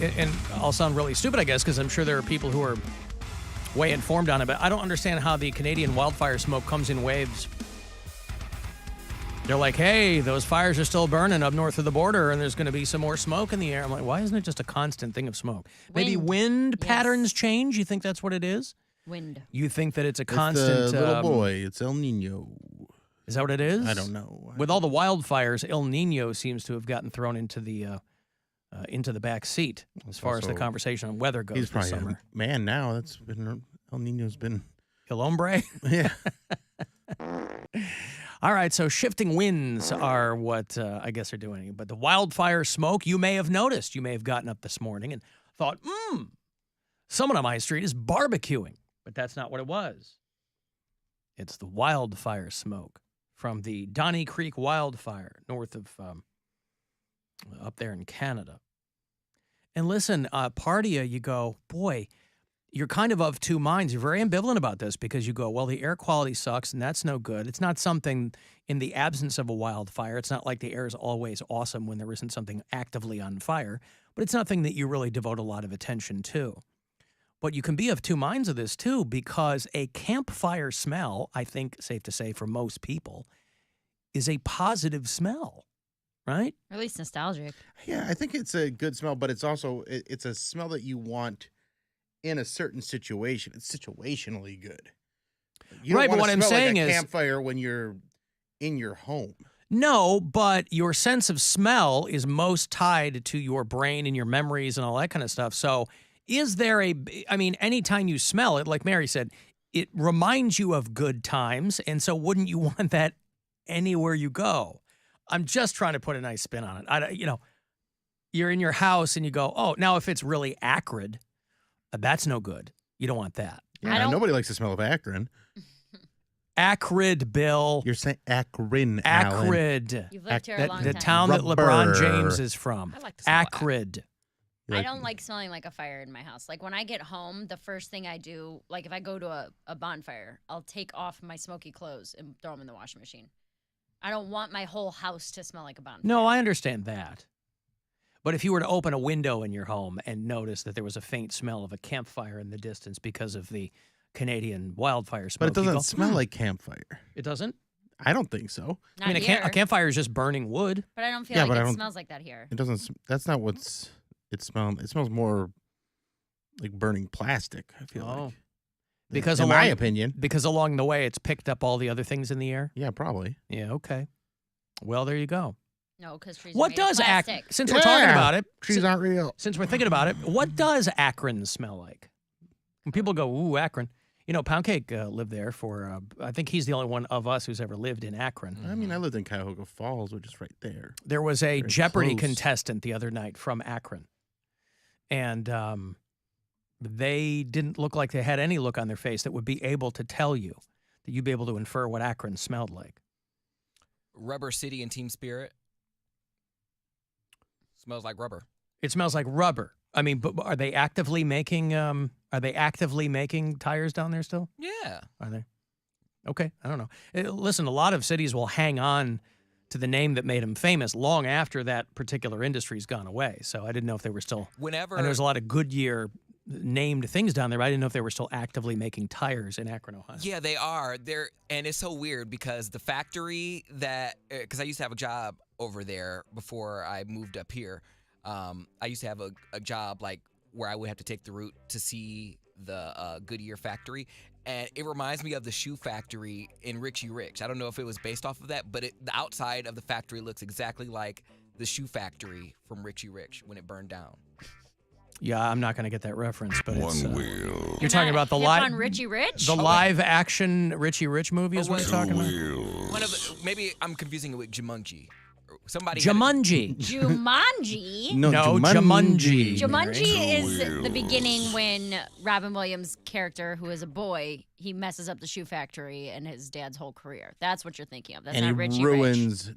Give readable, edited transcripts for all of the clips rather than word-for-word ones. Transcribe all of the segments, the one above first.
and I'll sound really stupid, I guess, because I'm sure there are people who are way informed on it, but I don't understand how the Canadian wildfire smoke comes in waves. They're like, hey, those fires are still burning up north of the border, and there's going to be some more smoke in the air. I'm like, why isn't it just a constant thing of smoke? Maybe wind patterns change? You think that's what it is? Wind. You think that it's a constant... It's the little boy. It's El Nino. Is that what it is? I don't know. With all the wildfires, El Nino seems to have gotten thrown into the back seat as far as the conversation on weather goes. He's probably this summer. a man now. That's been El Nino's been El Hombre. Yeah. All right, so shifting winds are what I guess are doing. But the wildfire smoke, you may have noticed. You may have gotten up this morning and thought, someone on my street is barbecuing. But that's not what it was. It's the wildfire smoke from the Donnie Creek wildfire north of up there in Canada. And listen, part of you go, boy, you're kind of two minds. You're very ambivalent about this because you go, well, the air quality sucks and that's no good. It's not something in the absence of a wildfire. It's not like the air is always awesome when there isn't something actively on fire, but it's nothing that you really devote a lot of attention to. But you can be of two minds of this too, because a campfire smell, I think safe to say for most people, is a positive smell, right? Or at least nostalgic. Yeah, I think it's a good smell, but it's also it's a smell that you want in a certain situation. It's situationally good. You don't right, but want what to I'm smell saying like a is campfire when you're in your home. No, but your sense of smell is most tied to your brain and your memories and all that kind of stuff. So is there anytime you smell it, like Mary said, it reminds you of good times. And so wouldn't you want that anywhere you go? I'm just trying to put a nice spin on it. You're in your house and you go, oh, now if it's really acrid, that's no good. You don't want that. Yeah, nobody likes the smell of Akron. Acrid, Bill. You're saying Akron, Acrid. Alan. You've lived here a long the time. town that LeBron James is from. I like the smell Acrid. I don't like smelling like a fire in my house. Like when I get home, the first thing I do, like if I go to a bonfire, I'll take off my smoky clothes and throw them in the washing machine. I don't want my whole house to smell like a bonfire. No, I understand that. But if you were to open a window in your home and notice that there was a faint smell of a campfire in the distance because of the Canadian wildfire smoke. But it doesn't smell like campfire. It doesn't? I don't think so. Not a campfire is just burning wood. But I don't feel like it smells like that here. It doesn't. That's not what's it smells. It smells more like burning plastic, I feel like. Because in my opinion. Because along the way it's picked up all the other things in the air? Yeah, probably. Yeah, okay. Well, there you go. No, because trees what are made does of plastic. Since we're talking about it, trees aren't real. Since we're thinking about it, what does Akron smell like? When people go, ooh, Akron. Poundcake lived there for, I think he's the only one of us who's ever lived in Akron. I mean, I lived in Cuyahoga Falls, which is right there. There was a Very Jeopardy close. contestant the other night from Akron. And they didn't look like they had any look on their face that would be able to tell you, that you'd be able to infer what Akron smelled like. Rubber City and Team Spirit. Smells like rubber. It smells like rubber. I mean, but are they actively making tires down there still? Yeah. Are they? Okay, I don't know. Listen, a lot of cities will hang on to the name that made them famous long after that particular industry's gone away. So I didn't know if they were still. I know there's a lot of Goodyear named things down there, but I didn't know if they were still actively making tires in Akron, Ohio. Yeah, they are. And it's so weird because the factory because I used to have a job over there before I moved up here. I used to have a job like where I would have to take the route to see the Goodyear factory. And it reminds me of the shoe factory in Richie Rich. I don't know if it was based off of that, but the outside of the factory looks exactly like the shoe factory from Richie Rich when it burned down. Yeah, I'm not going to get that reference, but it's... wheel. You're talking about the live... on Richie Rich? The live-action Richie Rich movie is what you're talking about? Maybe I'm confusing it with Jumanji. Jumanji. Jumanji? No, Jumanji. Jumanji is the beginning when Robin Williams' character, who is a boy, he messes up the shoe factory and his dad's whole career. That's what you're thinking of. That's not Richie Rich. And he ruins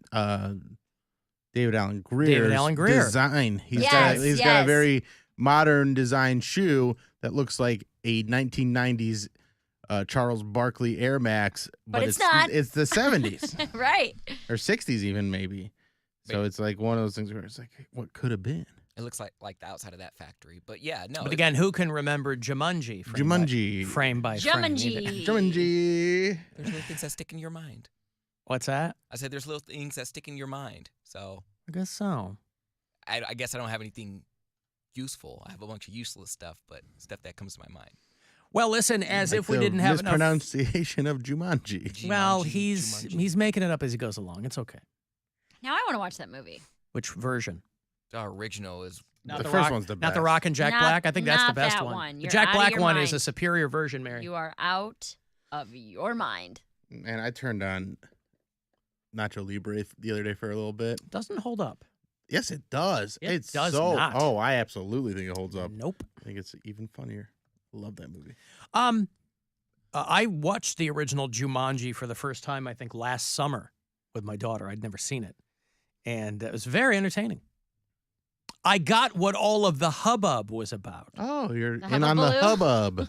David Allen Greer's design. He's got a very modern design shoe that looks like a 1990s Charles Barkley Air Max, but it's not. It's the 70s. Right. Or 60s even, maybe. So it's like one of those things where it's like, what could have been? It looks like the outside of that factory. But yeah, no. But again, who can remember Jumanji? Frame by frame. Jumanji. There's little things that stick in your mind. What's that? I said there's little things that stick in your mind. So I guess so. I guess I don't have anything useful. I have a bunch of useless stuff, but stuff that comes to my mind. Well, listen, as if we didn't have enough mispronunciation of Jumanji. Well, he's making it up as he goes along. It's okay. Now I want to watch that movie. Which version? The original is the first one's the best. Not The Rock and Jack Black. I think that's the best that one. The You're Jack out Black of your one mind. is a superior version, Mary. You are out of your mind. And I turned on Nacho Libre the other day for a little bit. Doesn't hold up. Yes, it does. It does not. Oh, I absolutely think it holds up. Nope. I think it's even funnier. Love that movie. I watched the original Jumanji for the first time, I think, last summer with my daughter. I'd never seen it. And it was very entertaining. I got what all of the hubbub was about. Oh, you're in on the hubbub.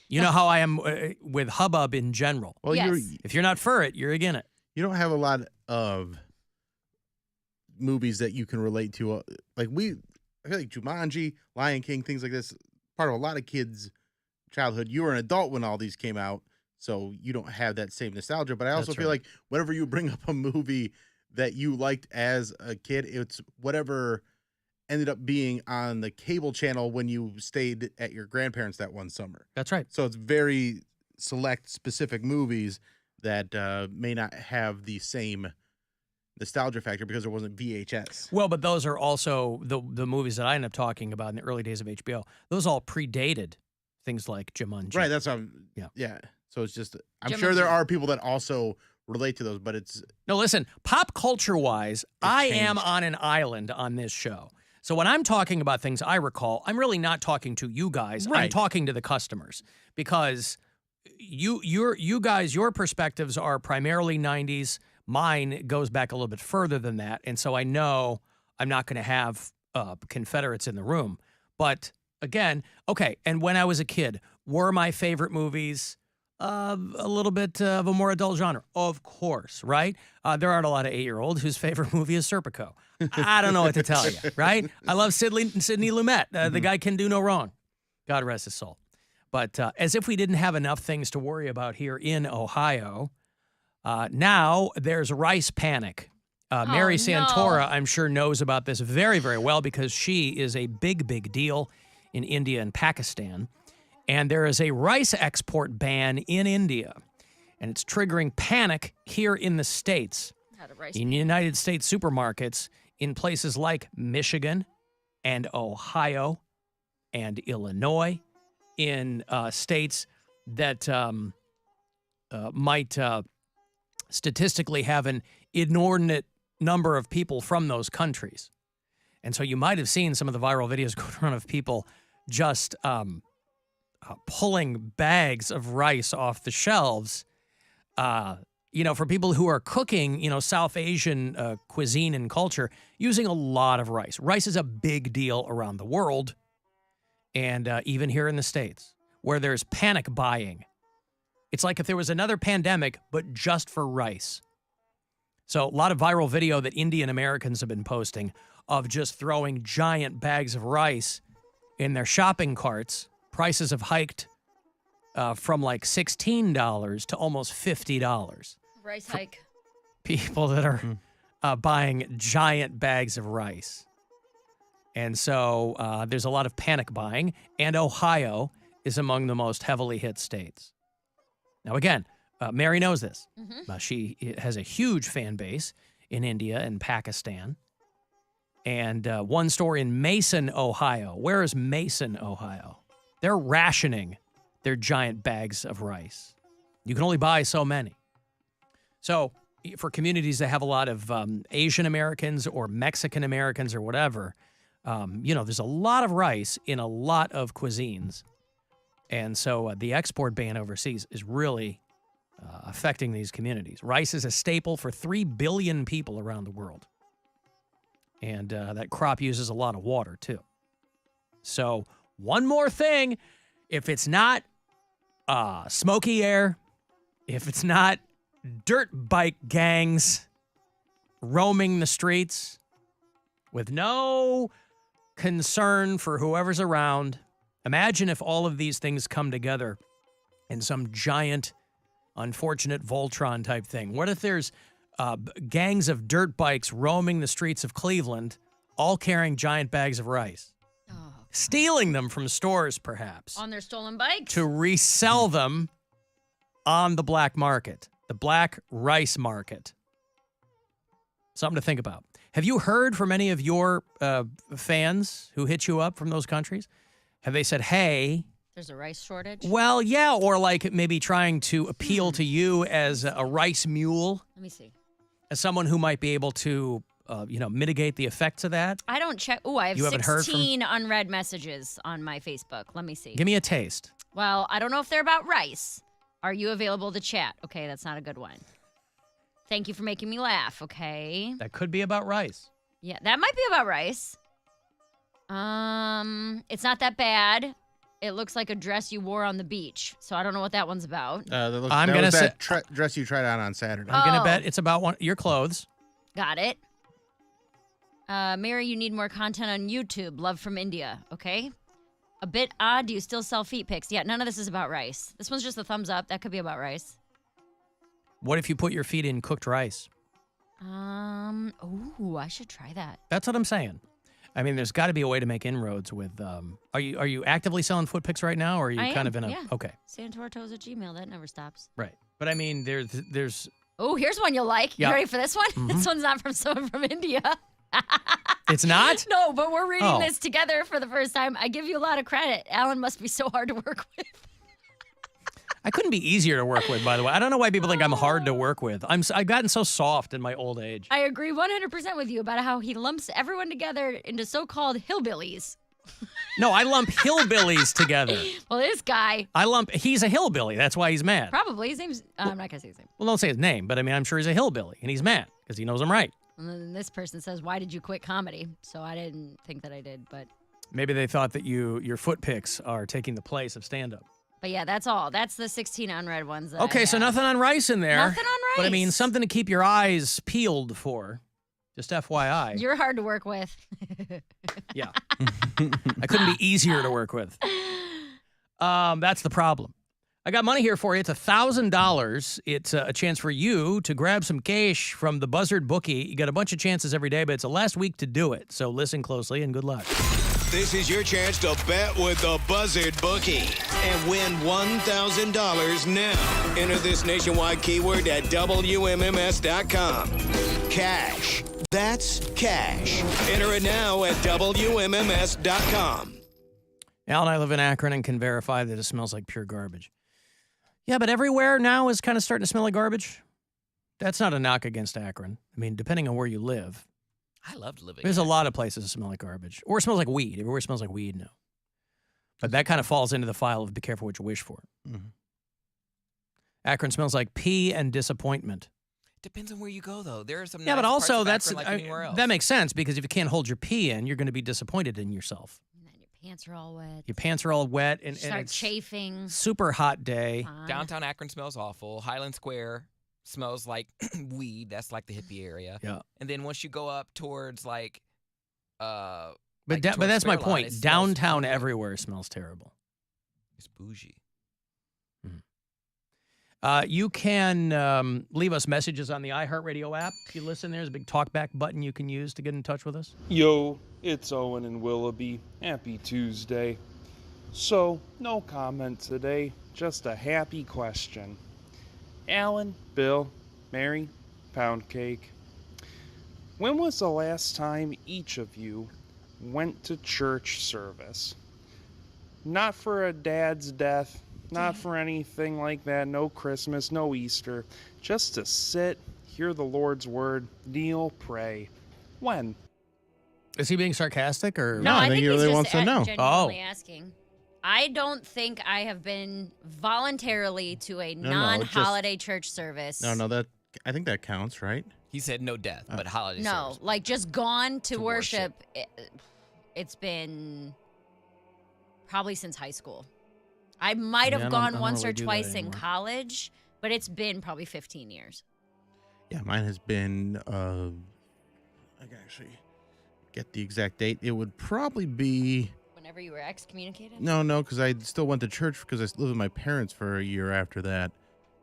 You know how I am with hubbub in general. Well, yes. If you're not for it, you're against it. You don't have a lot of movies that you can relate to. I feel like Jumanji, Lion King, things like this, part of a lot of kids' childhood. You were an adult when all these came out, so you don't have that same nostalgia. But I also feel like whenever you bring up a movie that you liked as a kid, it's whatever ended up being on the cable channel when you stayed at your grandparents that one summer. That's right. So it's very select, specific movies that may not have the same nostalgia factor because there wasn't VHS. Well, but those are also the movies that I ended up talking about in the early days of HBO. Those all predated things like Jumanji. Right, that's what yeah. So it's just, I'm sure there are people that also relate to those, but it's... No, listen, pop culture-wise, I am on an island on this show. So when I'm talking about things I recall, I'm really not talking to you guys. Right. I'm talking to the customers because you guys, your perspectives are primarily 90s. Mine goes back a little bit further than that. And so I know I'm not going to have Confederates in the room. But again, okay, and when I was a kid, were my favorite movies a little bit of a more adult genre? Of course, right? There aren't a lot of 8-year-olds whose favorite movie is Serpico. I don't know what to tell you, right? I love Sidney Lumet. The guy can do no wrong. God rest his soul. But as if we didn't have enough things to worry about here in Ohio, now there's rice panic. Mary Santora, I'm sure, knows about this very, very well because she is a big, big deal in India and Pakistan. And there is a rice export ban in India, and it's triggering panic here in the States, in United States supermarkets, in places like Michigan and Ohio and Illinois, in states that might statistically have an inordinate number of people from those countries. And so you might have seen some of the viral videos going around of people just pulling bags of rice off the shelves, for people who are cooking, South Asian cuisine and culture, using a lot of rice. Rice is a big deal around the world, and even here in the States, where there's panic buying. It's like if there was another pandemic, but just for rice. So a lot of viral video that Indian Americans have been posting of just throwing giant bags of rice in their shopping carts. Prices have hiked from like $16 to almost $50. Rice hike. People that are buying giant bags of rice. And so there's a lot of panic buying, and Ohio is among the most heavily hit states. Now, again, Mary knows this. She has a huge fan base in India and Pakistan. And one store in Mason, Ohio. Where is Mason, Ohio? They're rationing their giant bags of rice. You can only buy so many. So for communities that have a lot of Asian Americans or Mexican Americans or whatever, there's a lot of rice in a lot of cuisines. And so the export ban overseas is really affecting these communities. Rice is a staple for 3 billion people around the world. And that crop uses a lot of water, too. So one more thing, if it's not smoky air, if it's not dirt bike gangs roaming the streets with no concern for whoever's around. Imagine if all of these things come together in some giant, unfortunate Voltron type thing. What if there's gangs of dirt bikes roaming the streets of Cleveland, all carrying giant bags of rice? Stealing them from stores, perhaps. On their stolen bikes? To resell them on the black market, the black rice market. Something to think about. Have you heard from any of your fans who hit you up from those countries? Have they said, hey... There's a rice shortage? Well, yeah, or like maybe trying to appeal to you as a rice mule? Let me see. As someone who might be able to, mitigate the effects of that? I don't check. Oh, I have You haven't heard 16 unread messages on my Facebook. Let me see. Give me a taste. Well, I don't know if they're about rice. Are you available to chat? Okay, that's not a good one. Thank you for making me laugh, okay? That could be about rice. Yeah, that might be about rice. It's not that bad. It looks like a dress you wore on the beach. So I don't know what that one's about. I'm going to say dress you tried on Saturday. I'm going to bet it's about your clothes. Got it. Mary, you need more content on YouTube. Love from India. Okay. A bit odd. Do you still sell feet pics? Yeah, none of this is about rice. This one's just a thumbs up. That could be about rice. What if you put your feet in cooked rice? Oh, I should try that. That's what I'm saying. I mean, there's got to be a way to make inroads with. Are you actively selling foot pics right now, or are you kind of in a? Yeah. Okay. Santortos at Gmail. That never stops. Right, but I mean, there's. Oh, here's one you'll like. Yeah. You ready for this one? Mm-hmm. This one's not from someone from India. It's not? No, but we're reading Oh. this together for the first time. I give you a lot of credit. Alan must be so hard to work with. I couldn't be easier to work with, by the way. I don't know why people think I'm hard to work with. I've gotten so soft in my old age. I agree 100% with you about how he lumps everyone together into so-called hillbillies. No, I lump hillbillies together. Well, this guy, He's a hillbilly. That's why he's mad. probably, his name's, I'm not going to say his name. Well, don't say his name, but I mean, I'm sure he's a hillbilly, and he's mad because he knows I'm right. And then this person says, why did you quit comedy? So I didn't think that I did, but Maybe they thought that your foot pics are taking the place of stand-up. yeah, that's all. That's the 16 unread ones. That Okay, I so have. nothing on rice in there. Nothing on rice. But I mean, something to keep your eyes peeled for. Just FYI. You're hard to work with. Yeah. I couldn't be easier to work with. That's the problem. I got money here for you. It's $1,000. It's a chance for you to grab some cash from the Buzzard bookie. You got a bunch of chances every day, but it's the last week to do it. So listen closely and good luck. This is your chance to bet with the Buzzard bookie and win $1,000 now. Enter this nationwide keyword at WMMS.com. Cash. That's cash. Enter it now at WMMS.com. Al and I live in Akron and can verify that it smells like pure garbage. Yeah, but everywhere now is kind of starting to smell like garbage. That's not a knock against Akron. I mean, depending on where you live. I love living. There's a lot of places that smell like garbage. Or it smells like weed. Everywhere smells like weed now. But that kind of falls into the file of be careful what you wish for. Mm-hmm. Akron smells like pee and disappointment. Depends on where you go, though. There are some. Yeah, nice but also parts of Akron like anywhere else. that makes sense because if you can't hold your pee in, you're going to be disappointed in yourself. And then your pants are all wet. Your pants are all wet and Start it's chafing. super hot day. Fun. Downtown Akron smells awful. Highland Square smells like weed. That's like the hippie area. Yeah. And then once you go up towards like, But like but towards that's my Fairlawn, point. it smells Downtown like- everywhere smells terrible. It's bougie. You can leave us messages on the iHeartRadio app. If you listen, there's a big talkback button you can use to get in touch with us. Yo, it's Owen and Willoughby. Happy Tuesday. So, no comment today, just a happy question. Alan, Bill, Mary, Poundcake. When was the last time each of you went to church service? Not for a dad's death, not for anything like that, no Christmas, no Easter. Just to sit, hear the Lord's word, kneel, pray. When? Is he being sarcastic or? No, I think he he's really just wants to know. genuinely asking. I don't think I have been voluntarily to a No, non-holiday church service. No, that I think that counts, right? He said no death, but holiday No, service. like just gone to To worship. It's been probably since high school. I might Yeah, have I gone don't once really or do that twice in anymore. college, but it's been probably 15 years. Yeah, mine has been. I can actually get the exact date. It would probably be... Whenever you were excommunicated? No, because I still went to church because I lived with my parents for a year after that.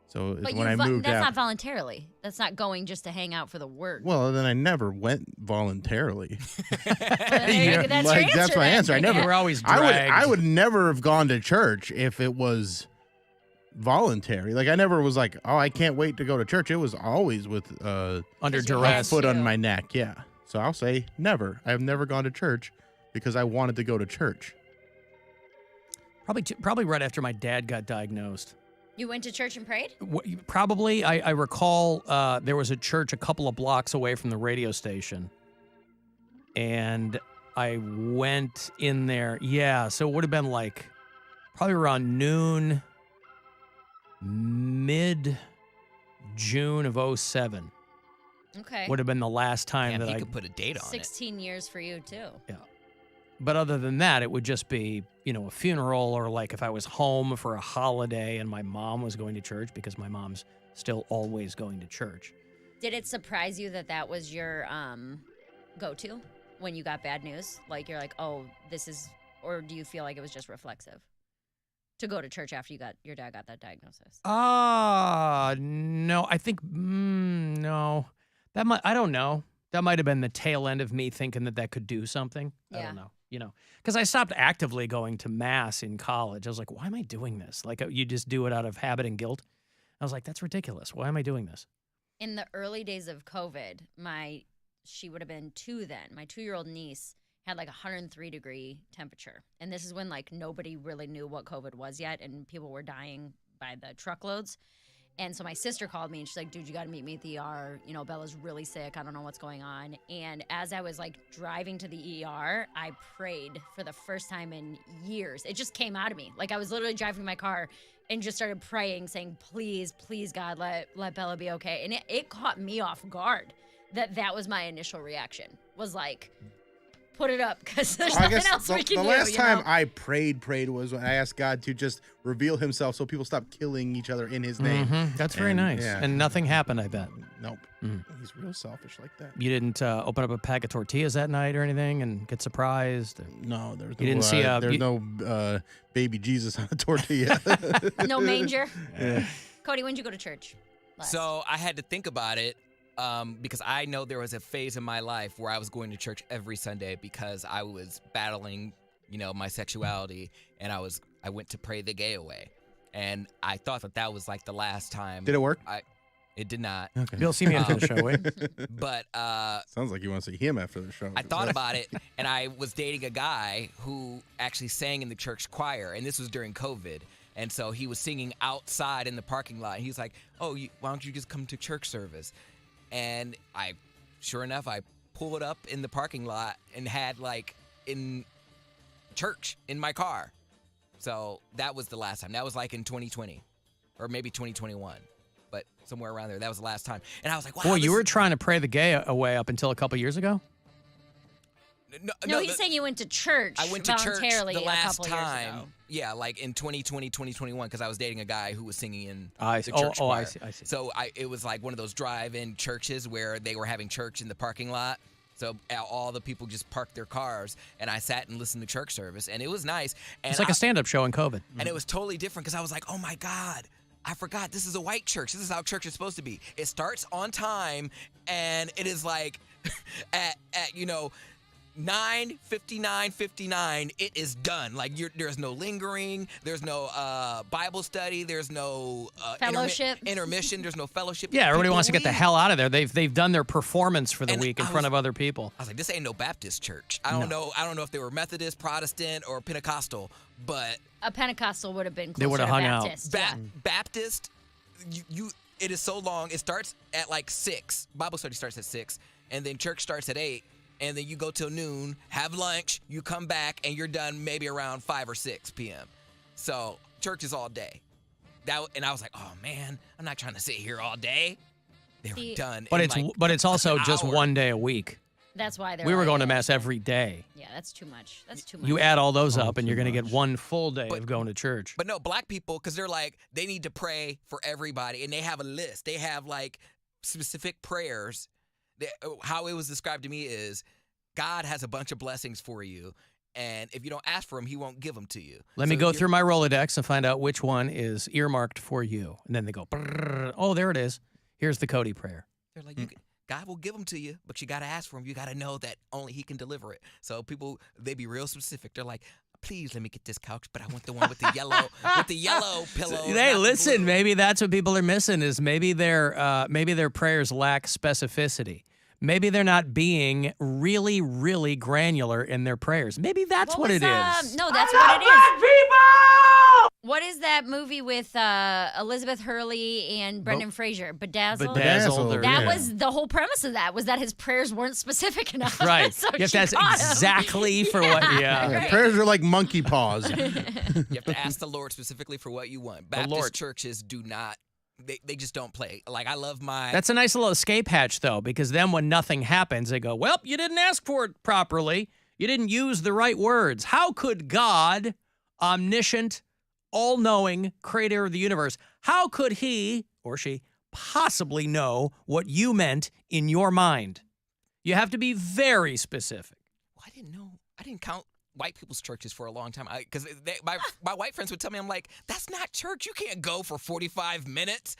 So it's when I moved that's out. not voluntarily. That's not going just to hang out for the word. Well, then I never went voluntarily. That's that's my answer. I never. We're always dragged. I would never have gone to church if it was voluntary. Like I never was like, oh, I can't wait to go to church. It was always with under you duress. foot on my neck. Yeah. So I'll say never. I have never gone to church because I wanted to go to church. Probably right after my dad got diagnosed. You went to church and prayed? Probably. I recall there was a church a couple of blocks away from the radio station. And I went in there. Yeah, so it would have been like probably around noon, mid-June of 2007. Okay. Would have been the last time that he I could put a date on 16 years for you, too. Yeah. But other than that, it would just be, a funeral or like if I was home for a holiday and my mom was going to church because my mom's still always going to church. Did it surprise you that was your go-to when you got bad news? Like you're like, oh, this is, or do you feel like it was just reflexive to go to church after your dad got that diagnosis? No, I think, no. I don't know. That might have been the tail end of me thinking that could do something. Yeah. I don't know. Because I stopped actively going to mass in college. I was like, why am I doing this? Like, you just do it out of habit and guilt. I was like, that's ridiculous. Why am I doing this? In the early days of COVID, she would have been 2 then. My 2-year-old niece had like 103-degree temperature. And this is when like nobody really knew what COVID was yet and people were dying by the truckloads. And so my sister called me and she's like, dude, you got to meet me at the ER. Bella's really sick. I don't know what's going on. And as I was like driving to the ER, I prayed for the first time in years. It just came out of me. Like I was literally driving my car and just started praying, saying, please, please, God, let Bella be okay. And it caught me off guard that was my initial reaction, was like, put it up because there's nothing else we can do. The last time I prayed was when I asked God to just reveal himself so people stop killing each other in his name. Mm-hmm. That's very nice. Yeah. And nothing happened, I bet. Nope. He's real selfish like that. You didn't open up a pack of tortillas that night or anything and get surprised? No, there's no baby Jesus on a tortilla. No manger? Yeah. Cody, when did you go to church last? So I had to think about it. Because I know there was a phase in my life where I was going to church every Sunday because I was battling, my sexuality, and I went to pray the gay away, and I thought that was like the last time. Did it work? It did not. Okay. Bill, see me after the show, wait. But sounds like you want to see him after the show. I thought about it, and I was dating a guy who actually sang in the church choir, and this was during COVID. And so he was singing outside in the parking lot. He's like, "Oh, why don't you just come to church service?" And sure enough, I pulled up in the parking lot and had like in church in my car. So that was the last time. That was like in 2020 or maybe 2021, but somewhere around there. That was the last time. And I was like, wow. Boy, you were trying to pray the gay away up until a couple years ago? No, he's saying you went to church. I went to church voluntarily the last a couple years time. ago. Yeah, like in 2020, 2021, because I was dating a guy who was singing in the church choir. I see. So it was like one of those drive-in churches where they were having church in the parking lot. So all the people just parked their cars, and I sat and listened to church service, and it was nice. And it's like a stand-up show in COVID. And it was totally different because I was like, oh, my God. I forgot. This is a white church. This is how church is supposed to be. It starts on time, and it is like at 9:59, it is done. Like there's no lingering, there's no Bible study, there's no fellowship, intermission, there's no fellowship. Yeah, everybody wants to get the hell out of there. They've done their performance for the week in front of other people. I was like, this ain't no Baptist church. I don't know if they were Methodist, Protestant, or Pentecostal, but a Pentecostal would have been closer they would have hung Baptist. out. Baptist, it is so long. It starts at like 6. Bible study starts at 6, and then church starts at 8. And then you go till noon, have lunch, you come back, and you're done maybe around 5 or 6 p.m. So church is all day. And I was like, oh man, I'm not trying to sit here all day. They were done. But it's also just one day a week. That's why we were going to mass every day. Yeah, that's too much. You add all those up, and you're going to get one full day of going to church. But no, black people, because they're like, they need to pray for everybody, and they have a list. They have like specific prayers. How it was described to me is God has a bunch of blessings for you. And if you don't ask for them, he won't give them to you. Let me go through my Rolodex and find out which one is earmarked for you. And then they go, oh, there it is. Here's the Cody prayer. They're like, God will give them to you, but you got to ask for them. You got to know that only he can deliver it. So people, they be real specific. They're like, please let me get this couch, but I want the one with the yellow pillow. Hey, listen, maybe that's what people are missing is maybe their prayers lack specificity. Maybe they're not being really, really granular in their prayers. Maybe that's what it is. No, that's what it is. What is that movie with Elizabeth Hurley and Brendan Fraser? Bedazzled? Bedazzled. That was the whole premise of that, was that his prayers weren't specific enough. Right. So yes, she that's caught him. exactly for what, Right. Prayers are like monkey paws. You have to ask the Lord specifically for what you want. Baptist churches do not. They just don't play. Like, I love my... That's a nice little escape hatch, though, because then when nothing happens, they go, well, you didn't ask for it properly. You didn't use the right words. How could God, omniscient, all-knowing, creator of the universe, how could he or she possibly know what you meant in your mind? You have to be very specific. Well, I didn't know. I didn't count white people's churches for a long time because my white friends would tell me, I'm like, that's not church. You can't go for 45 minutes.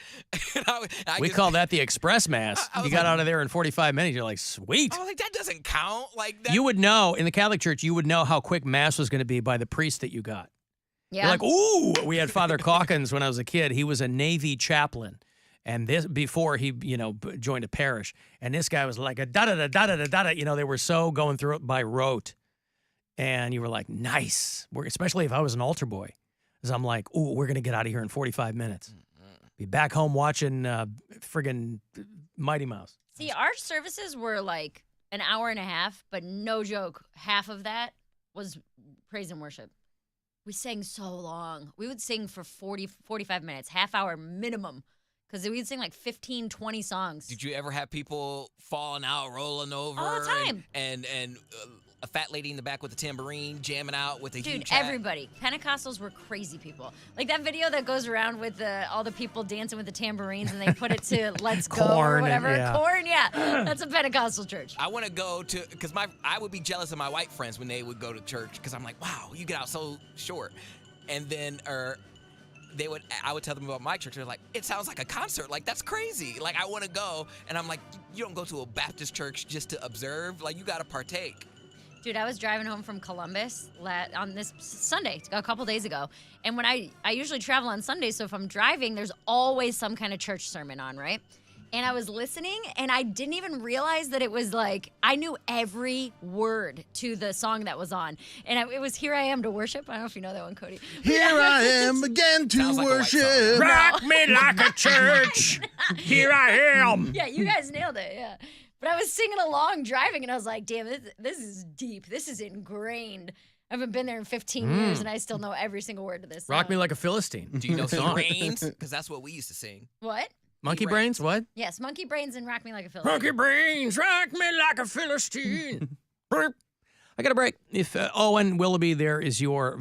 We call that the express mass. You got out of there in 45 minutes. You're like, sweet. I was like, that doesn't count. Like that. You would know, in the Catholic Church, you would know how quick mass was going to be by the priest that you got. Yeah. You're like, ooh, we had Father Calkins when I was a kid. He was a Navy chaplain. And this before he, joined a parish. And this guy was like a da-da-da-da-da-da-da. They were so going through it by rote. And you were like, nice. Especially if I was an altar boy. Because I'm like, ooh, we're going to get out of here in 45 minutes. Be back home watching friggin' Mighty Mouse. See, our services were like an hour and a half, but no joke, half of that was praise and worship. We sang so long. We would sing for 40, 45 minutes, half hour minimum. Because we'd sing like 15, 20 songs. Did you ever have people falling out, rolling over? All the time. And a fat lady in the back with a tambourine jamming out with a huge hat? Everybody. Pentecostals were crazy people. Like that video that goes around with all the people dancing with the tambourines and they put it to Let's Go or whatever. Corn, yeah. That's a Pentecostal church. I want to go to, because I would be jealous of my white friends when they would go to church because I'm like, wow, you get out so short. And then, I would tell them about my church. They're like, it sounds like a concert. Like, that's crazy. Like, I want to go. And I'm like, you don't go to a Baptist church just to observe. Like, you got to partake. Dude, I was driving home from Columbus on this Sunday, a couple days ago. And when I usually travel on Sundays, so if I'm driving, there's always some kind of church sermon on, right? And I was listening, and I didn't even realize that it was like, I knew every word to the song that was on. And it was Here I Am to Worship. I don't know if you know that one, Cody. Here I am again to Sounds like worship. Rock me like a church. Here I am. Yeah, you guys nailed it, yeah. But I was singing along driving, and I was like, damn, this is deep. This is ingrained. I haven't been there in 15 years, and I still know every single word to this song. Rock me like a Philistine. Do you know some brains? Because that's what we used to sing. What? Monkey brains? What? Yes, Monkey Brains and Rock Me Like a Philistine. Monkey brains, rock me like a Philistine. I got a break. If Owen Willoughby, there is your